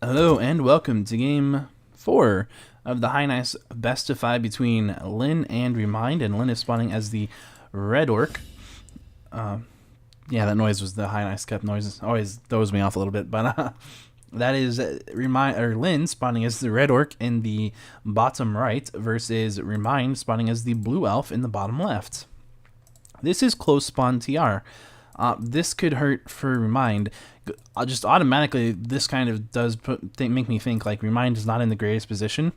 Hello and welcome to game 4 of the HiNice best of 5 between Lyn and Remind, and Lyn is spawning as the red orc. Yeah, that noise was the HiNice Cup noise. Always throws me off a little bit, but that is Lyn spawning as the red orc in the bottom right versus Remind spawning as the blue elf in the bottom left. This is close spawn TR. This could hurt for Remind. Just automatically, this kind of does make me think like Remind is not in the greatest position.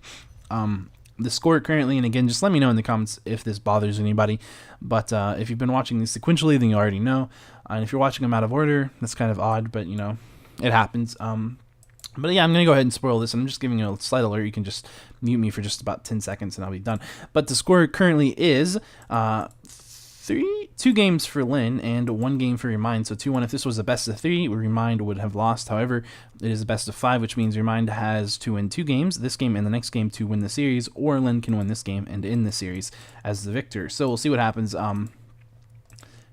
The score currently, and again, just let me know in the comments if this bothers anybody. But if you've been watching these sequentially, then you already know. And if you're watching them out of order, that's kind of odd, but you know, it happens. But yeah, I'm going to go ahead and spoil this, and I'm just giving you a slight alert. You can just mute me for just about 10 seconds, and I'll be done. But the score currently is 2 games for Lyn and 1 game for Remind. So 2-1. If this was a best of 3, Remind would have lost. However, it is a best of 5, which means Remind has to win 2 games, this game and the next game, to win the series, or Lyn can win this game and end the series as the victor. So we'll see what happens. Here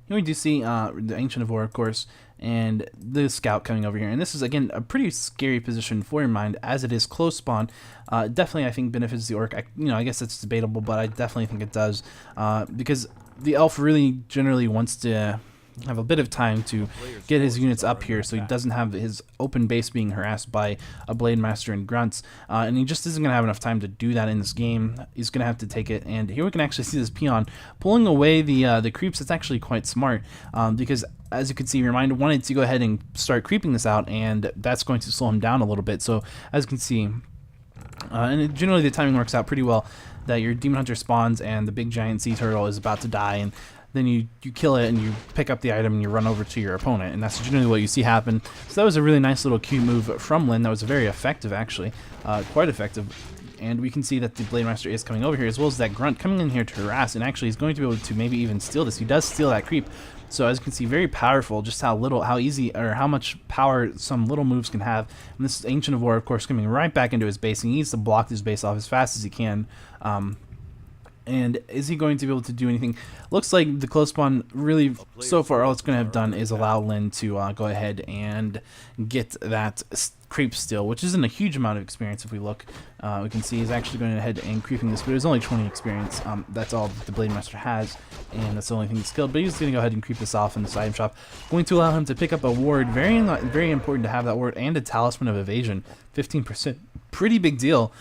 we do see the Ancient of War, of course, and the Scout coming over here. And this is, again, a pretty scary position for Remind, as it is close spawn. Definitely, I think, benefits the Orc. I guess it's debatable, but I definitely think it does, because the Elf really generally wants to have a bit of time to get his units up here, so he doesn't have his open base being harassed by a Blade Master and Grunts, and he just isn't going to have enough time to do that in this game. He's going to have to take it, and here we can actually see this peon pulling away the creeps. It's actually quite smart, because as you can see, Remind wanted to go ahead and start creeping this out, and that's going to slow him down a little bit. So as you can see, and generally the timing works out pretty well, that your Demon Hunter spawns and the big giant sea turtle is about to die, and then you kill it and you pick up the item and you run over to your opponent, and that's generally what you see happen. So that was a really nice little cute move from Lyn. That was very effective, actually, quite effective. And we can see that the Blade Master is coming over here, as well as that Grunt coming in here to harass, and actually he's going to be able to maybe even steal this. He does steal that creep. So as you can see, very powerful, just how easy, or how much power some little moves can have. And this is Ancient of War, of course, coming right back into his base. He needs to block his base off as fast as he can. And is he going to be able to do anything? Looks like the close spawn, really, so far, all it's going to have done is allow Lyn to go ahead and get that creep steal, which isn't a huge amount of experience. If we look, we can see he's actually going ahead and creeping this, but it's only 20 experience. That's all that the Blade Master has, and that's the only thing that's killed. But he's going to go ahead and creep this off in this item shop, going to allow him to pick up a ward. Very important to have that ward, and a Talisman of Evasion, 15%. Pretty big deal.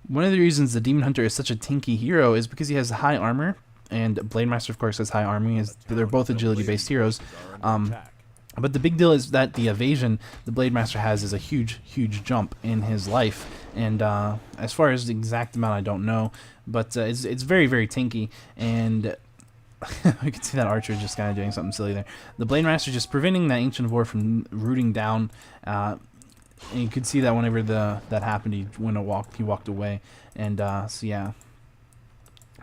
One of the reasons the Demon Hunter is such a tanky hero is because he has high armor, and Blade Master, of course, has high armor. They're both agility-based heroes. But the big deal is that the evasion the Blade Master has is a huge, huge jump in his life. And as far as the exact amount, I don't know. But it's very, very tanky. And we can see that Archer just kind of doing something silly there. The Blade Master just preventing that Ancient of War from rooting down. And you could see that whenever that happened, he walked away, and so yeah,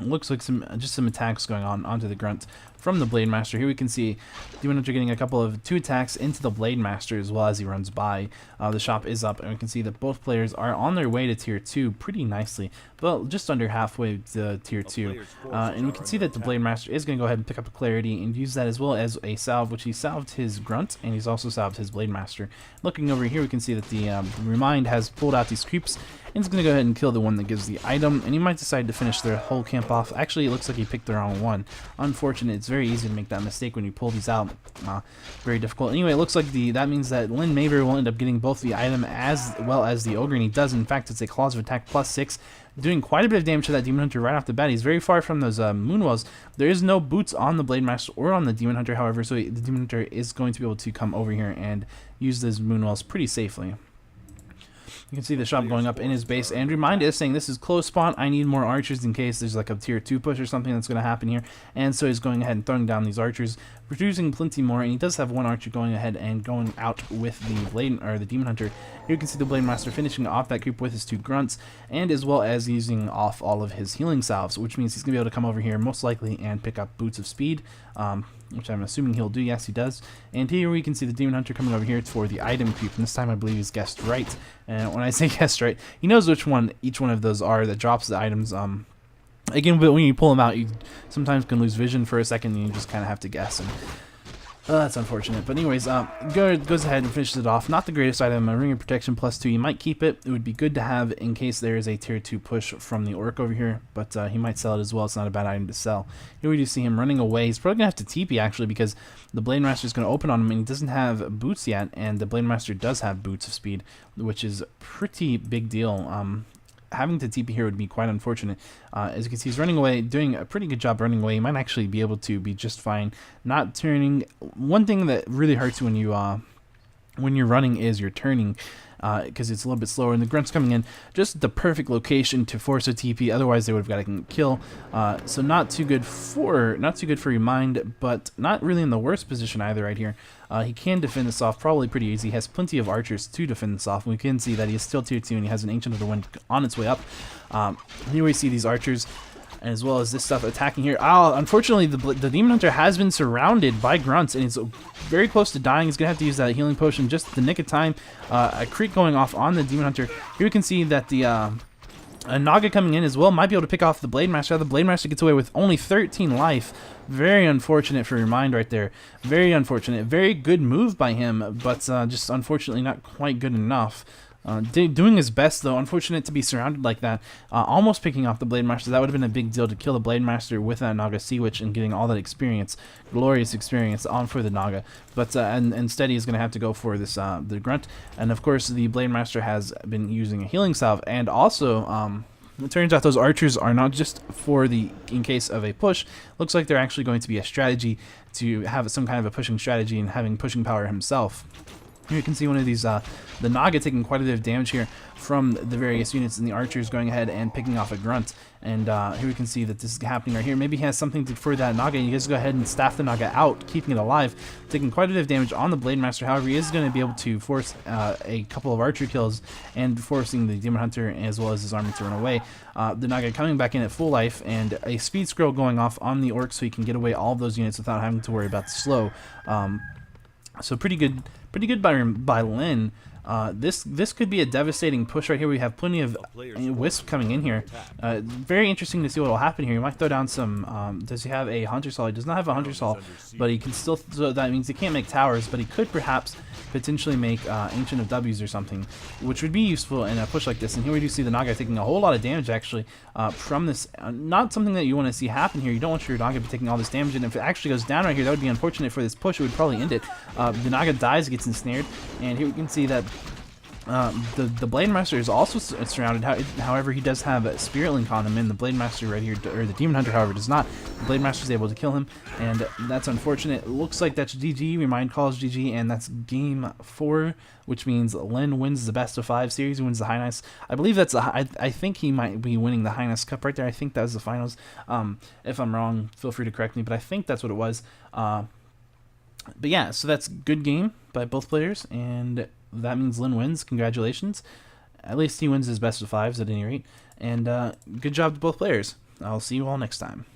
it looks like just some attacks going on onto the Grunt from the Blade Master. Here we can see Demon Hunter getting a couple of 2 attacks into the Blade Master as well as he runs by. The shop is up, and we can see that both players are on their way to tier 2 pretty nicely, but just under halfway to tier 2. And we can see that the Blade Master is going to go ahead and pick up a Clarity and use that as well as a salve, which he salved his Grunt, and he's also salved his Blade Master. Looking over here, we can see that the Remind has pulled out these creeps, and he's going to go ahead and kill the one that gives the item, and he might decide to finish their whole camp off. Actually, it looks like he picked the wrong one. Unfortunate. It's very easy to make that mistake when you pull these out. Very difficult. Anyway, it looks like that means that Lyn Maver will end up getting both the item as well as the Ogre, and he does. In fact, it's a Claws of Attack +6, doing quite a bit of damage to that Demon Hunter right off the bat. He's very far from those Moonwells. There is no boots on the Blade Master or on the Demon Hunter, however, so the Demon Hunter is going to be able to come over here and use those Moonwells pretty safely. You can see the shop going up in his base, and Remind is saying this is close spawn. I need more archers in case there's like a tier 2 push or something that's going to happen here. And so he's going ahead and throwing down these archers, producing plenty more. And he does have 1 archer going ahead and going out with the Demon Hunter. Here you can see the Blade Master finishing off that creep with his 2 grunts, and as well as using off all of his healing salves, which means he's going to be able to come over here most likely and pick up Boots of Speed. Which I'm assuming he'll do. Yes, he does. And here we can see the Demon Hunter coming over here for the item creep, and this time I believe he's guessed right. And when I say guessed right, he knows which one each one of those are that drops the items. Again, but when you pull them out, you sometimes can lose vision for a second, and you just kind of have to guess. And That's unfortunate, but anyways, goes ahead and finishes it off. Not the greatest item, a ring of protection +2. You might keep it. It would be good to have in case there is a tier 2 push from the orc over here, but he might sell it as well. It's not a bad item to sell. Here we do see him running away. He's probably going to have to TP actually, because the Blade Master is going to open on him, and he doesn't have boots yet, and the Blade Master does have boots of speed, which is a pretty big deal. Having to TP here would be quite unfortunate. As you can see, he's running away, doing a pretty good job running away. He might actually be able to be just fine. Not turning. One thing that really hurts when you're running is your turning, because it's a little bit slower, and the grunt's coming in just the perfect location to force a TP. Otherwise, they would have got a kill. So not too good for Remind, but not really in the worst position either right here. He can defend this off probably pretty easy. He has plenty of archers to defend this off. We can see that he is still tier 2, and he has an Ancient of the Wind on its way up. Here we see these archers, as well as this stuff attacking here. Unfortunately, the Demon Hunter has been surrounded by grunts, and he's very close to dying. He's going to have to use that healing potion just at the nick of time. A creep going off on the Demon Hunter. Here we can see that the Naga coming in as well might be able to pick off the Blade Master. The Blade Master gets away with only 13 life. Very unfortunate for Remind right there. Very unfortunate. Very good move by him, but just unfortunately not quite good enough. Doing his best though. Unfortunate to be surrounded like that. Almost picking off the Blade Master. That would have been a big deal to kill the Blade Master with that Naga Sea Witch and getting all that experience, glorious experience on for the Naga. But and instead he's going to have to go for this the Grunt. And of course the Blade Master has been using a healing salve, and also it turns out those archers are not just for in case of a push. Looks like they're actually going to be a strategy to have some kind of a pushing strategy and having pushing power himself. Here you can see one of these, the Naga taking quite a bit of damage here from the various units, and the archers going ahead and picking off a grunt. And here we can see that this is happening right here. Maybe he has something for that Naga. You guys go ahead and staff the Naga out, keeping it alive, taking quite a bit of damage on the Blade Master. However, he is going to be able to force a couple of archer kills and forcing the Demon Hunter as well as his army to run away. The Naga coming back in at full life, and a speed scroll going off on the orc so he can get away all of those units without having to worry about the slow. So pretty good by Lyn. This could be a devastating push right here. We have plenty of Wisp coming in here. Very interesting to see what will happen here. He might throw down some. Does he have a Hunter Saw? He does not have a Hunter Saw, but he can still. So that means he can't make towers, but he could perhaps potentially make Ancient of W's or something, which would be useful in a push like this. And here we do see the Naga taking a whole lot of damage actually from this. Not something that you want to see happen here. You don't want your Naga to be taking all this damage, and if it actually goes down right here, that would be unfortunate for this push. It would probably end it. The Naga dies, gets ensnared, and here we can see that the Blade Master is also surrounded. However, he does have a Spirit Link on him, and the Blade Master right here, or the Demon Hunter, however, does not. The Blade Master is able to kill him, and that's unfortunate. It looks like that's GG. Remind calls GG, and that's game 4, which means Lyn wins the best of 5 series. He wins the HiNice. I believe that's I think he might be winning the HiNice Cup right there. I think that was the finals. If I'm wrong, feel free to correct me, but I think that's what it was. But yeah, so that's good game by both players, and that means Lyn wins. Congratulations. At least he wins his best of 5s at any rate. And good job to both players. I'll see you all next time.